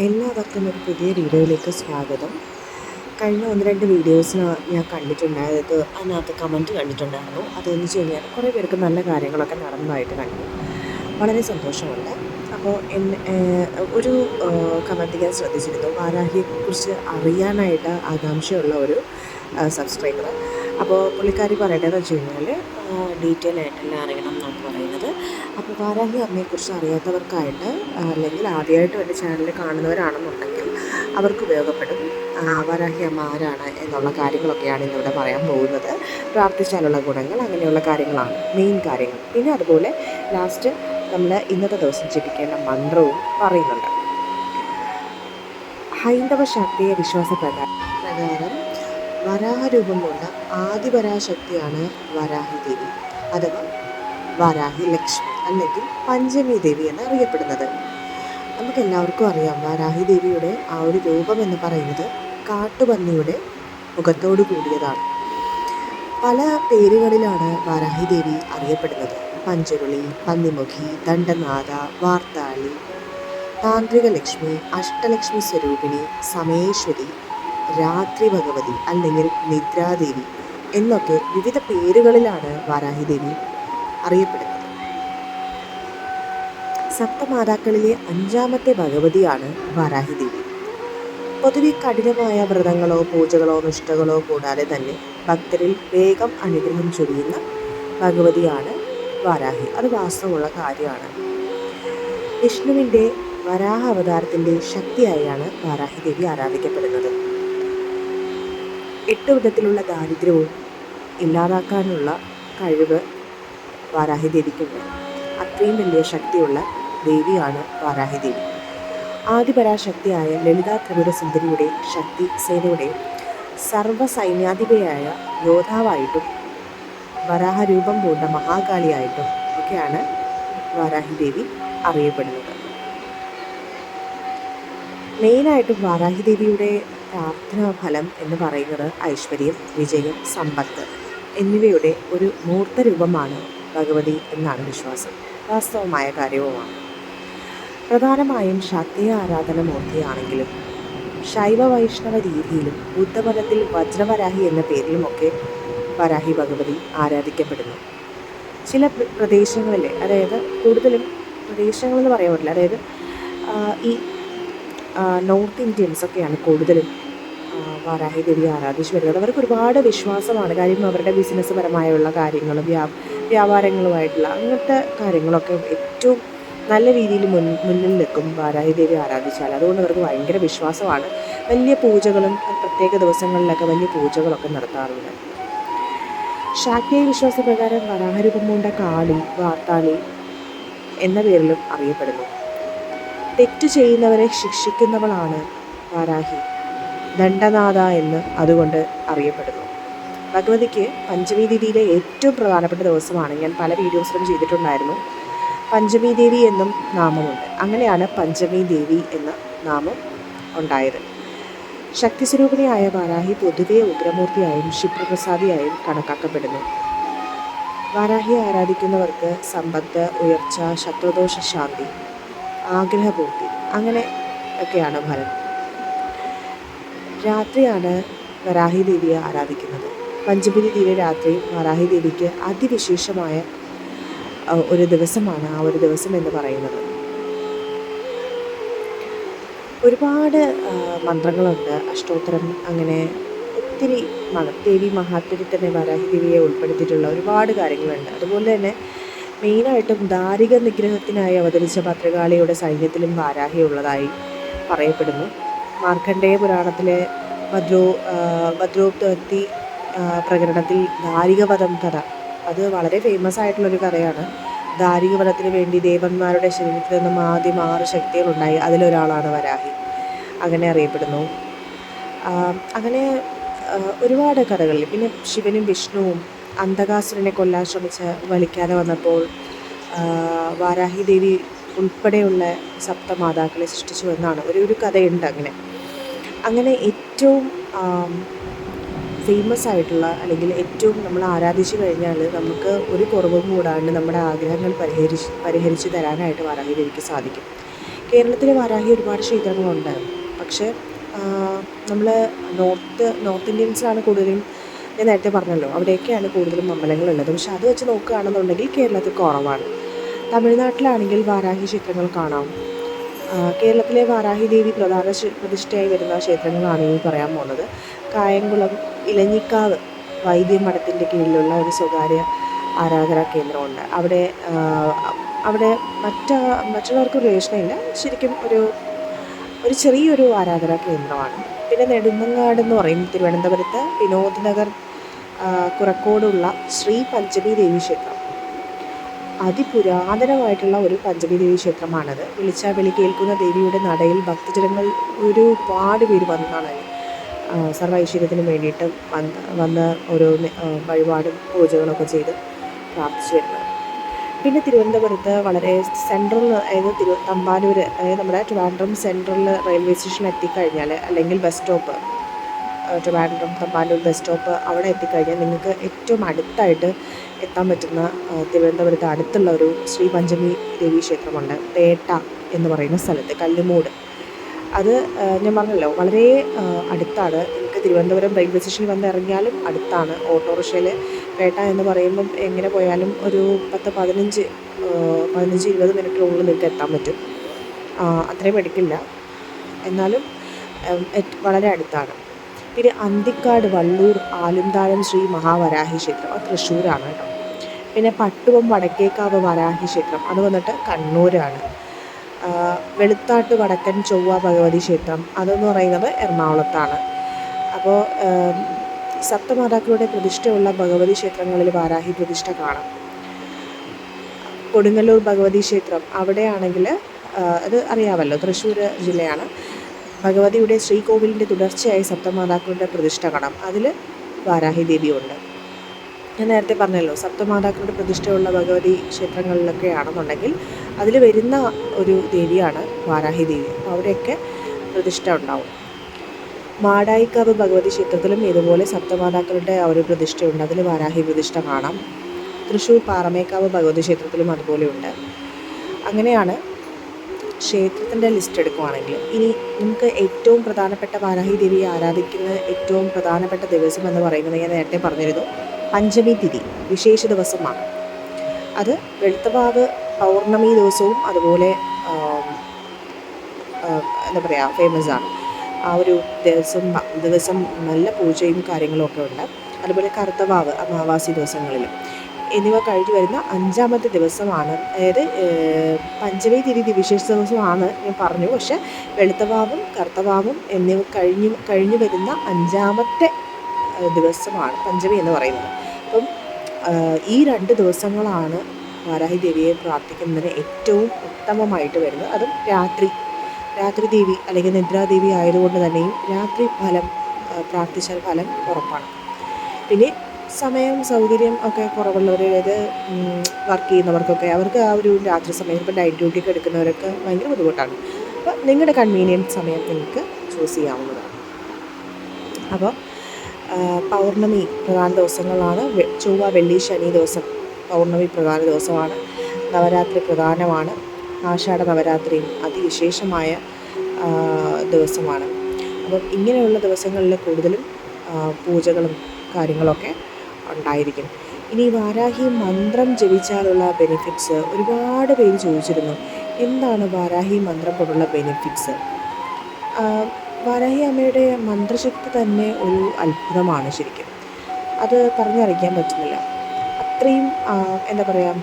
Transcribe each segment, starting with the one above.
എല്ലാവർക്കും ഒരു പുതിയ വീഡിയോയിലേക്ക് സ്വാഗതം. കഴിഞ്ഞ 1-2 വീഡിയോസിന് ഞാൻ കണ്ടിട്ടുണ്ടായത്, അതിനകത്ത് കമൻറ്റ് കണ്ടിട്ടുണ്ടായിരുന്നു. അതെന്ന് വെച്ച് കഴിഞ്ഞാൽ കുറേ പേർക്ക് നല്ല കാര്യങ്ങളൊക്കെ നടന്നതായിട്ട് കണ്ടു. വളരെ സന്തോഷമുണ്ട്. അപ്പോൾ ഒരു കമൻറ്റ് ഞാൻ ശ്രദ്ധിച്ചിരുന്നു. വാരാഹിയെക്കുറിച്ച് അറിയാനായിട്ട് ആകാംക്ഷയുള്ള ഒരു സബ്സ്ക്രൈബർ. അപ്പോൾ പുള്ളിക്കാരി പറയേണ്ടതെന്ന് വെച്ച് കഴിഞ്ഞാൽ ഡീറ്റെയിൽ ആയിട്ടെല്ലാം അറിയണം എന്നാണ് പറയുന്നത്. അപ്പോൾ വാരാഹി അമ്മയെക്കുറിച്ച് അറിയാത്തവർക്കായിട്ട്, അല്ലെങ്കിൽ ആദ്യമായിട്ട് എൻ്റെ ചാനൽ കാണുന്നവരാണെന്നുണ്ടെങ്കിൽ അവർക്ക് ഉപയോഗപ്പെടും. വാരാഹി അമ്മ ആരാണ് എന്നുള്ള കാര്യങ്ങളൊക്കെയാണ് ഇന്നിവിടെ പറയാൻ പോകുന്നത്. പ്രാർത്ഥിച്ചാലുള്ള ഗുണങ്ങൾ, അങ്ങനെയുള്ള കാര്യങ്ങളാണ് മെയിൻ കാര്യങ്ങൾ. പിന്നെ അതുപോലെ ലാസ്റ്റ് നമ്മൾ ഇന്നത്തെ ദിവസം ജപിക്കേണ്ട മന്ത്രവും പറയുന്നുണ്ട്. ഹൈന്ദവ ശാക്തീയ വിശ്വാസപ്രകാരം വരാഹരൂപം കൊണ്ട ആദിപരാശക്തിയാണ് വാരാഹി ദേവി, അഥവാ വാരാഹി ലക്ഷ്മി അല്ലെങ്കിൽ പഞ്ചമി ദേവി എന്ന് അറിയപ്പെടുന്നത്. നമുക്കെല്ലാവർക്കും അറിയാം, വാരാഹി ദേവിയുടെ ആ ഒരു രൂപം എന്ന് പറയുന്നത് കാട്ടുപന്നിയുടെ മുഖത്തോടു കൂടിയതാണ്. പല പേരുകളിലാണ് വാരാഹി ദേവി അറിയപ്പെടുന്നത്. പഞ്ചരുളി, പന്നിമുഖി, ദണ്ഡനാഥ, വാർത്താളി, താന്ത്രിക ലക്ഷ്മി, അഷ്ടലക്ഷ്മി സ്വരൂപിണി, സമയേശ്വരി, രാത്രി ഭഗവതി അല്ലെങ്കിൽ നിദ്രാദേവി എന്നൊക്കെ വിവിധ പേരുകളിലാണ് വാരാഹി ദേവി അറിയപ്പെടുന്നത്. സപ്തമാതാക്കളിലെ 5ാമത്തെ ഭഗവതിയാണ് വാരാഹി ദേവി. പൊതുവെ കഠിനമായ വ്രതങ്ങളോ പൂജകളോ നിഷ്ഠകളോ കൂടാതെ തന്നെ ഭക്തരിൽ വേഗം അനുഗ്രഹം ചൊരിയുന്ന ഭഗവതിയാണ് വാരാഹി. അത് വാസ്തവമുള്ള കാര്യമാണ്. വിഷ്ണുവിൻ്റെ വരാഹ അവതാരത്തിൻ്റെ ശക്തിയായാണ് വാരാഹി ദേവി ആരാധിക്കപ്പെടുന്നത്. 8 വിധത്തിലുള്ള ദാരിദ്ര്യവും ഇല്ലാതാക്കാനുള്ള കഴിവ് വാരാഹി ദേവിക്കുണ്ട്. അത്രയും വലിയ ശക്തിയുള്ള ദേവിയാണ് വാരാഹി ദേവി. ആദിപരാശക്തിയായ ലളിതാ ത്രിപുര സുന്ദരിയുടെ ശക്തി സേനയുടെ സർവ്വസൈന്യാധിപയായ യോദ്ധാവായിട്ടും വരാഹരൂപം പൂണ്ട മഹാകാളിയായിട്ടും ഒക്കെയാണ് വാരാഹി ദേവി അറിയപ്പെടുന്നത്. മെയിനായിട്ടും വാരാഹി ദേവിയുടെ പ്രാർത്ഥനാ ഫലം എന്ന് പറയുന്നത് ഐശ്വര്യം, വിജയം, സമ്പത്ത് എന്നിവയുടെ ഒരു മൂർത്ത രൂപമാണ് ഭഗവതി എന്നാണ് വിശ്വാസം. വാസ്തവമായ കാര്യവുമാണ്. പ്രധാനമായും ശാക്തീയ ആരാധന മൂർത്തിയാണെങ്കിലും ശൈവ വൈഷ്ണവ രീതിയിലും ബുദ്ധമതത്തിൽ വജ്രവരാഹി എന്ന പേരിലുമൊക്കെ വരാഹി ഭഗവതി ആരാധിക്കപ്പെടുന്നു. ചില പ്രദേശങ്ങളിൽ, അതായത് കൂടുതലും പ്രദേശങ്ങളെന്ന് പറയാൻ പറ്റില്ല, അതായത് ഈ നോർത്ത് ഇന്ത്യൻസൊക്കെയാണ് കൂടുതലും വാരാഹി ദേവി ആരാധിച്ചു വരുന്നത്. അവർക്ക് ഒരുപാട് വിശ്വാസമാണ്. കാര്യം അവരുടെ ബിസിനസ് പരമായുള്ള കാര്യങ്ങളും വ്യാപാരങ്ങളുമായിട്ടുള്ള അങ്ങനത്തെ കാര്യങ്ങളൊക്കെ ഏറ്റവും നല്ല രീതിയിൽ മുന്നിൽ നിൽക്കും വാരാഹി ദേവി ആരാധിച്ചാൽ. അതുകൊണ്ട് അവർക്ക് ഭയങ്കര വിശ്വാസമാണ്. വലിയ പൂജകളും പ്രത്യേക ദിവസങ്ങളിലൊക്കെ വലിയ പൂജകളൊക്കെ നടത്താറുണ്ട്. ശാക്തീയ വിശ്വാസപ്രകാരം വരാഹരൂപം പൂണ്ട കാളി, വാർത്താളി എന്ന പേരിലും അറിയപ്പെടുന്നു. തെറ്റു ചെയ്യുന്നവരെ ശിക്ഷിക്കുന്നവളാണ് വാരാഹി. ദണ്ഡനാഥ എന്ന് അതുകൊണ്ട് അറിയപ്പെടുന്നു. ഭഗവതിക്ക് പഞ്ചമി ദേവിയിലെ ഏറ്റവും പ്രധാനപ്പെട്ട ദിവസമാണ്. ഞാൻ പല വീഡിയോസിലും ചെയ്തിട്ടുണ്ടായിരുന്നു. പഞ്ചമി ദേവി എന്നും നാമമുണ്ട്. അങ്ങനെയാണ് പഞ്ചമി ദേവി എന്ന നാമം ഉണ്ടായത്. ശക്തിസ്വരൂപിണിയായ വാരാഹി പൊതുവെ ഉഗ്രമൂർത്തിയായും ക്ഷിപ്രപ്രസാദിയായും കണക്കാക്കപ്പെടുന്നു. വാരാഹി ആരാധിക്കുന്നവർക്ക് സമ്പത്ത്, ഉയർച്ച, ശത്രുദോഷ ശാന്തി, ആഗ്രഹപൂർത്തി അങ്ങനെ ഒക്കെയാണ് ഫലം. രാത്രിയാണ് വരാഹി ദേവിയെ ആരാധിക്കുന്നത്. പഞ്ചമി ദേവിയുടെ രാത്രി വാരാഹി ദേവിക്ക് അതിവിശേഷമായ ഒരു ദിവസമാണ് ആ ഒരു ദിവസം എന്ന് പറയുന്നത്. ഒരുപാട് മന്ത്രങ്ങളുണ്ട്, അഷ്ടോത്തരം, അങ്ങനെ ഒത്തിരി ദേവി മഹാത്മ്യത്തിൽ തന്നെ വരാഹി ദേവിയെ ഉൾപ്പെടുത്തിയിട്ടുള്ള ഒരുപാട് കാര്യങ്ങളുണ്ട്. അതുപോലെ തന്നെ മെയിനായിട്ടും ദാരിക നിഗ്രഹത്തിനായി അവതരിച്ച ഭദ്രകാളിയുടെ സൈന്യത്തിലും വാരാഹി ഉള്ളതായി പറയപ്പെടുന്നു. മാർക്കണ്ഡേയ പുരാണത്തിലെ ഭദ്രോക്തി പ്രകരണത്തിൽ ദാരികവധം കഥ, അത് വളരെ ഫേമസ് ആയിട്ടുള്ളൊരു കഥയാണ്. ദാരികവധത്തിന് വേണ്ടി ദേവന്മാരുടെ ശരീരത്തിൽ നിന്നും ആദ്യം 6 ശക്തികളുണ്ടായി. അതിലൊരാളാണ് വരാഹി, അങ്ങനെ അറിയപ്പെടുന്നു. അങ്ങനെ ഒരുപാട് കഥകളിൽ പിന്നെ ശിവനും വിഷ്ണുവും അന്ധകാസുരനെ കൊല്ലാൻ ശ്രമിച്ച് വലിക്കാതെ വന്നപ്പോൾ വാരാഹി ദേവി ഉൾപ്പെടെയുള്ള സപ്തമാതാക്കളെ സൃഷ്ടിച്ചു എന്നാണ് ഒരു കഥയുണ്ട്. അങ്ങനെ ഏറ്റവും ഫേമസ് ആയിട്ടുള്ള, അല്ലെങ്കിൽ ഏറ്റവും നമ്മൾ ആരാധിച്ചു കഴിഞ്ഞാൽ നമുക്ക് ഒരു കുറവും കൂടാണ്ട് നമ്മുടെ ആഗ്രഹങ്ങൾ പരിഹരിച്ച് തരാനായിട്ട് വാരാഹി ദേവിക്ക് സാധിക്കും. കേരളത്തിൽ വാരാഹി ഒരുപാട് ക്ഷേത്രങ്ങളുണ്ട്. പക്ഷേ നമ്മൾ നോർത്ത് ഇന്ത്യൻസിലാണ് കൂടുതലും. ഞാൻ നേരത്തെ പറഞ്ഞല്ലോ, അവിടെയൊക്കെയാണ് കൂടുതലും അമ്പലങ്ങളുള്ളത്. പക്ഷെ അത് വെച്ച് നോക്കുകയാണെന്നുണ്ടെങ്കിൽ കേരളത്തിൽ കുറവാണ്. തമിഴ്നാട്ടിലാണെങ്കിൽ വാരാഹി ക്ഷേത്രങ്ങൾ കാണാം. കേരളത്തിലെ വാരാഹി ദേവി പ്രധാന പ്രതിഷ്ഠയായി വരുന്ന ക്ഷേത്രങ്ങളാണ് ഈ പറയാൻ പോകുന്നത്. കായംകുളം ഇലഞ്ഞിക്കാവ് വൈദ്യമഠത്തിൻ്റെ കീഴിലുള്ള ഒരു സ്വകാര്യ ആരാധനാ കേന്ദ്രമുണ്ട്. അവിടെ മറ്റുള്ളവർക്ക് പ്രവേശനമില്ല. ശരിക്കും ഒരു ചെറിയൊരു ആരാധനാ കേന്ദ്രമാണ്. പിന്നെ നെടുമങ്ങാട് എന്ന് പറയും, തിരുവനന്തപുരത്ത് വിനോദ് നഗർ കുറക്കോടുള്ള ശ്രീ പഞ്ചമി ദേവി ക്ഷേത്രം. അതിപുരാതനമായിട്ടുള്ള ഒരു പഞ്ചമി ദേവി ക്ഷേത്രമാണത്. വിളിച്ചാൽ വിളി കേൾക്കുന്ന ദേവിയുടെ നടയിൽ ഭക്തജനങ്ങൾ ഒരുപാട് പേര് വന്നാണ് സർവ്വ ഐശ്വര്യത്തിനും വേണ്ടിയിട്ട് വന്ന് ഓരോ വഴിപാടും പൂജകളൊക്കെ ചെയ്ത് പ്രാർത്ഥിച്ചു വരുന്നത്. പിന്നെ തിരുവനന്തപുരത്ത് വളരെ സെൻട്രൽ, അതായത് തമ്പാനൂർ, അതായത് നമ്മുടെ ട്രിവാൻഡ്രം സെൻട്രൽ റെയിൽവേ സ്റ്റേഷൻ എത്തിക്കഴിഞ്ഞാൽ, അല്ലെങ്കിൽ bus stop, Trivandrum Thampanoor bus stop അവിടെ എത്തിക്കഴിഞ്ഞാൽ നിങ്ങൾക്ക് ഏറ്റവും അടുത്തായിട്ട് എത്താൻ പറ്റുന്ന തിരുവനന്തപുരത്ത് അടുത്തുള്ള ഒരു ശ്രീ പഞ്ചമി ദേവി ക്ഷേത്രമുണ്ട്. പേട്ട എന്ന് പറയുന്ന സ്ഥലത്ത്, കല്ലുമൂട്. അത് ഞാൻ പറഞ്ഞല്ലോ, വളരെ അടുത്താണ്. നിങ്ങൾക്ക് തിരുവനന്തപുരം റെയിൽവേ സ്റ്റേഷനിൽ വന്ന് ഇറങ്ങിയാലും അടുത്താണ്. ഓട്ടോറിക്ഷയിൽ പേട്ട എന്ന് പറയുമ്പം എങ്ങനെ പോയാലും ഒരു 15-20 മിനിറ്റിനുള്ളിൽ നിങ്ങൾക്ക് എത്താൻ പറ്റും. അത്രയും എടുക്കില്ല, എന്നാലും വളരെ അടുത്താണ്. പിന്നെ അന്തിക്കാട് വള്ളൂർ ആലുംതാഴം ശ്രീ മഹാവരാഹി ക്ഷേത്രം, അത് തൃശ്ശൂരാണ് കേട്ടോ. പിന്നെ പട്ടുവം വടക്കേക്കാവ് വരാഹി ക്ഷേത്രം, അത് വന്നിട്ട് കണ്ണൂരാണ്. വെളുത്താട്ട് വടക്കൻ ചൊവ്വ ഭഗവതി ക്ഷേത്രം, അതെന്ന് പറയുന്നത് എറണാകുളത്താണ്. അപ്പോൾ സപ്തമാതാക്കളുടെ പ്രതിഷ്ഠയുള്ള ഭഗവതി ക്ഷേത്രങ്ങളിൽ വാരാഹി പ്രതിഷ്ഠ കാണാം. കൊടുങ്ങല്ലൂർ ഭഗവതി ക്ഷേത്രം, അവിടെയാണെങ്കിൽ അത് അറിയാമല്ലോ, തൃശ്ശൂർ ജില്ലയാണ്. ഭഗവതിയുടെ ശ്രീകോവിലിൻ്റെ തുടർച്ചയായി സപ്തമാതാക്കളുടെ പ്രതിഷ്ഠ കാണാം. അതിൽ വാരാഹി ദേവിയുണ്ട്. ഞാൻ നേരത്തെ പറഞ്ഞല്ലോ, സപ്തമാതാക്കളുടെ പ്രതിഷ്ഠയുള്ള ഭഗവതി ക്ഷേത്രങ്ങളിലൊക്കെ ആണെന്നുണ്ടെങ്കിൽ അതിൽ വരുന്ന ഒരു ദേവിയാണ് വാരാഹി ദേവി. അപ്പോൾ അവിടെയൊക്കെ പ്രതിഷ്ഠ ഉണ്ടാവും. മാടായിക്കാവ് ഭഗവതി ക്ഷേത്രത്തിലും ഇതുപോലെ സപ്തമാതാക്കളുടെ ഒരു പ്രതിഷ്ഠയുണ്ട്. അതിൽ വാരാഹി പ്രതിഷ്ഠ കാണാം. തൃശ്ശൂർ പാറമേക്കാവ് ഭഗവതി ക്ഷേത്രത്തിലും അതുപോലെയുണ്ട്. അങ്ങനെയാണ് ക്ഷേത്രത്തിൻ്റെ ലിസ്റ്റ് എടുക്കുവാണെങ്കിൽ. ഇനി നമുക്ക് ഏറ്റവും പ്രധാനപ്പെട്ട വാരാഹി ദേവിയെ ആരാധിക്കുന്ന ഏറ്റവും പ്രധാനപ്പെട്ട ദിവസം എന്ന് പറയുന്നത് ഞാൻ നേരത്തെ പറഞ്ഞിരുന്നു, പഞ്ചമി തിഥി വിശേഷ ദിവസമാണ്. അത് വെളുത്തവാവ് പൗർണമി ദിവസവും അതുപോലെ എന്താ പറയുക, ഫേമസ് ആണ്. ആ ഒരു ദിവസം നല്ല പൂജയും കാര്യങ്ങളും ഒക്കെ ഉണ്ട്. അതുപോലെ കറുത്തവാവ് അമാവാസി ദിവസങ്ങളിലും എന്നിവ കഴിഞ്ഞ് വരുന്ന 5ാമത്തെ ദിവസമാണ്. അതായത് പഞ്ചമി തിഥി വിശേഷ ദിവസമാണ് ഞാൻ പറഞ്ഞു. പക്ഷേ വെളുത്തവാവും കറുത്തവാവും എന്നിവ കഴിഞ്ഞ് വരുന്ന 5ാമത്തെ ദിവസമാണ് പഞ്ചമി എന്ന് പറയുന്നത്. അപ്പം ഈ 2 ദിവസങ്ങളാണ് വാരാഹി ദേവിയെ പ്രാർത്ഥിക്കുന്നതിന് ഏറ്റവും ഉത്തമമായിട്ട് വരുന്നത്. അതും രാത്രി ദേവി അല്ലെങ്കിൽ നിദ്രാദേവി ആയതുകൊണ്ട് തന്നെയും രാത്രി പ്രാർത്ഥിച്ചാൽ ഫലം ഉറപ്പാണ്. പിന്നെ സമയം സൗകര്യം ഒക്കെ കുറവുള്ളവർ, അതായത് വർക്ക് ചെയ്യുന്നവർക്കൊക്കെ, അവർക്ക് ആ ഒരു രാത്രി സമയം, ഇപ്പോൾ നൈറ്റ് ഡ്യൂട്ടിയൊക്കെ എടുക്കുന്നവരൊക്കെ ഭയങ്കര ബുദ്ധിമുട്ടാണ്. അപ്പോൾ നിങ്ങളുടെ കൺവീനിയൻറ്റ് സമയം നിങ്ങൾക്ക് ചൂസ് ചെയ്യാവുന്നതാണ്. അപ്പോൾ പൗർണമി പ്രധാന ദിവസങ്ങളാണ്. ചൊവ്വ, വെള്ളി, ശനി ദിവസം പൗർണമി പ്രധാന ദിവസമാണ്. നവരാത്രി പ്രധാനമാണ്. ആഷാഢ നവരാത്രിയും അതിവിശേഷമായ ദിവസമാണ്. അപ്പം ഇങ്ങനെയുള്ള ദിവസങ്ങളിൽ കൂടുതലും പൂജകളും കാര്യങ്ങളൊക്കെ ഉണ്ടായിരിക്കും. ഇനി വാരാഹി മന്ത്രം ജപിച്ചാലുള്ള ബെനിഫിറ്റ്സ് ഒരുപാട് പേര് ചോദിച്ചിരുന്നു. എന്താണ് വാരാഹി മന്ത്രം കൊണ്ടുള്ള ബെനിഫിറ്റ്സ്? വാരാഹി അമ്മയുടെ മന്ത്രശക്തി തന്നെ ഒരു അത്ഭുതമാണ് ശരിക്കും. അത് പറഞ്ഞറിയിക്കാൻ പറ്റുന്നില്ല. അത്രയും എന്താ പറയുക,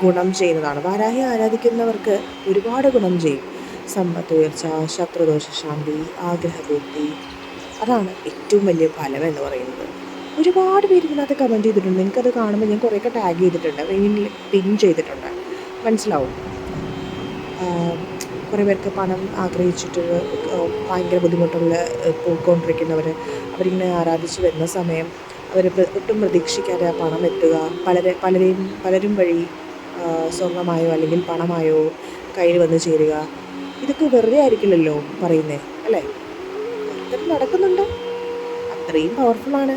ഗുണം ചെയ്യുന്നതാണ്. വാരാഹി ആരാധിക്കുന്നവർക്ക് ഒരുപാട് ഗുണം ചെയ്യും. സമ്പത്ത് ഉയർച്ച, ശത്രുദോഷ ശാന്തി, ആഗ്രഹപൂർത്തി, അതാണ് ഏറ്റവും വലിയ ഫലം എന്ന് പറയുന്നത്. ഒരുപാട് പേര് ഇതിനകത്ത് കമൻറ്റ് ചെയ്തിട്ടുണ്ട്. നിങ്ങൾക്കത് കാണുമ്പോൾ ഞാൻ കുറേയൊക്കെ ടാഗ് ചെയ്തിട്ടുണ്ട്, പിൻ ചെയ്തിട്ടുണ്ട്, മനസ്സിലാവും. കുറേ പേർക്ക് പണം ആഗ്രഹിച്ചിട്ട് ഭയങ്കര ബുദ്ധിമുട്ടുള്ള പോയിക്കൊണ്ടിരിക്കുന്നവർ, അവരിങ്ങനെ ആരാധിച്ച് വരുന്ന സമയം അവർ ഒട്ടും പ്രതീക്ഷിക്കാതെ ആ പണം എത്തുക, പലരും വഴി സ്വർണ്ണമായോ അല്ലെങ്കിൽ പണമായോ കയ്യിൽ വന്ന് ചേരുക. ഇതൊക്കെ വെറുതെ ആയിരിക്കില്ലല്ലോ പറയുന്നേ, അല്ലേ? ഇതൊക്കെ നടക്കുന്നുണ്ട്. അത്രയും പവർഫുള്ളാണ്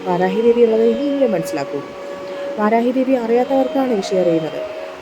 വാരാഹി ദേവി ഉള്ളത്. ഇനിയെങ്കിലും മനസ്സിലാക്കൂ. വാരാഹി ദേവി അറിയാത്തവർക്കാണ് ഈ ഷെയർ ചെയ്യുന്നത്.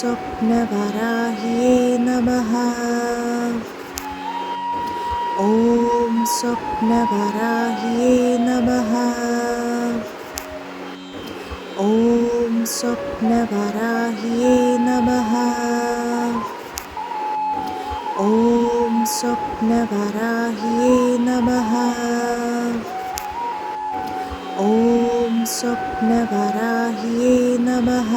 സ്വപ്നവരാഹിയേ നമഃ. ഓം സ്വപ്നവരാഹിയേ നമഃ. ഓം സ്വപ്നവരാഹിയേ നമഃ. ഓം സ്വപ്നവരാഹിയേ നമഃ. ഓം സ്വപ്നവരാഹിയേ നമഃ.